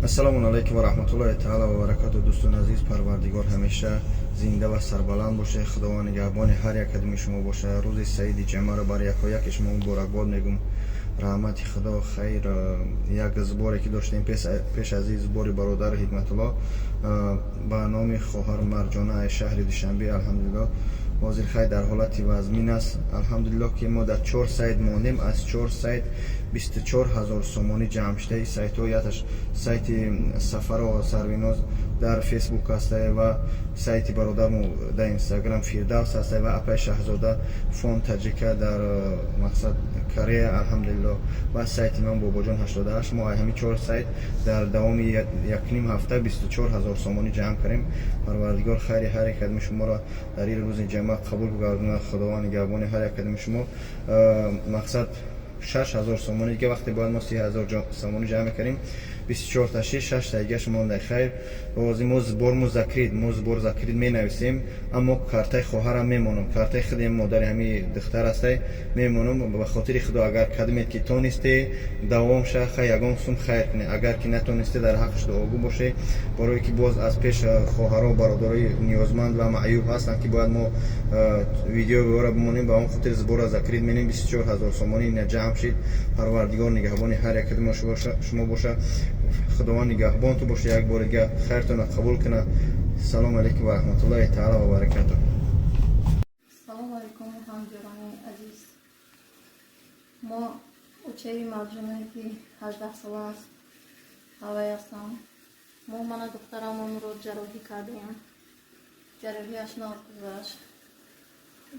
Ассалому алайкум ва раҳматуллоҳи таъала ва баракату. Дӯстон азиз, парвардигор ҳамеша зинда ва сарбаланд боше. Худованд нигаҳбони ҳар як кадами шумо боша. Рӯзи саиди ҷамъаро бар яки шумо муборакбод мегум. Раҳмати худо, хайр. Як зборе ки доштем пеш аз ин збори бародару Ҳикматулло ба номи хоҳар Марҷона шаҳри Душанбе, алҳамдулиллоҳ ҳозир хай дар ҳолати вазмин аст. Алҳамдулиллоҳ ки мо дар 4 сайт мондем. Аз 4 сайт 24 000 сомонӣ ҷамъ шуда. Сайтҳо якаш сайти Сафаро Сарвиноз дар Фейсбук аст ва сайти бародармо дар Инстаграм Фирдавс аст ва апай Шаҳзода фонд таҷика дар мақсад Корея, алҳамдулиллоҳ, ва сайти ман Бобоҷон 88. Мо ҳамин 4 сайт дар давоми якним ҳафта 24 000 сомонӣ ҷамъ кардем. Парвардигор хайри ҳар як кадами шуморо дар ин рӯзи ҷамъа қабул гардонад. Худованд нигаҳбони ҳар як кадами шумо. Мақсад 6 000 сомонӣ дига, вақте бояд мо 30 000 сомонӣ ҷамъ мекардем. 24 та 6 та дигаш монда. Хайр, мо збор закрид менависем, аммо картаи хоҳарам мемонам. Картаи худи модари ҳами духтар астай мемонам. ба хотири худо агар кадамет ки тонисте давом ша хай ягон сум хайр кунед. Агар ки натонисте дар ҳаққаш дуогӯ бошед, барое ки боз аз пеш хоҳаро бародарои ниёзманд ва маъюб ҳастанд ки бояд мо видео беора бимонем. ба он хотир збора закрид менем. 24 000 сомонӣ ина ҷамъ шид. Парвардигор нигаҳбони ҳар як кадами шумо боша. Худованд нигаҳбонтон боша. Як бори дига хайртонро қабул кунад. Салому алайкум ва раҳматуллоҳи таъала ва баракатуҳ. Салому алайкум ҳамҷирони азиз. Мо учаи Марҷонае ки 18 сола аст, ҳавай ҳастам. Мо мана духтарамонро ҷарроҳӣ кардем. Ҷарроҳияш нагузашт.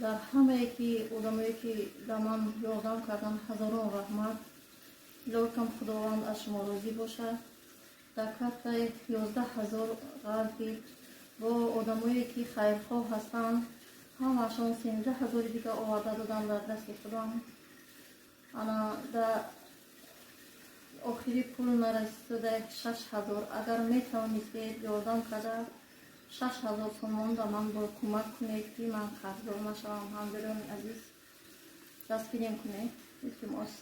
Дар ҳамае ки одамое ки ба ман ёрдам кардан ҳазорон раҳмат. Илоҳикам худованд аз шумо розӣ бошад. Дар картаи 11 000 ғарби бо одамое ки хайрхоҳ ҳастанд, ҳамаашон 13 000 дига оварда додам дар дасти худам. ана дар охири пул нарасида 6 000. Агар метавонистед ёрдам карда 6 000 сомон ба ман бо кӯмак кунед ки ман қарздор нашавам. ҳамҷирони азиз, дастгирем кунед. илтимос.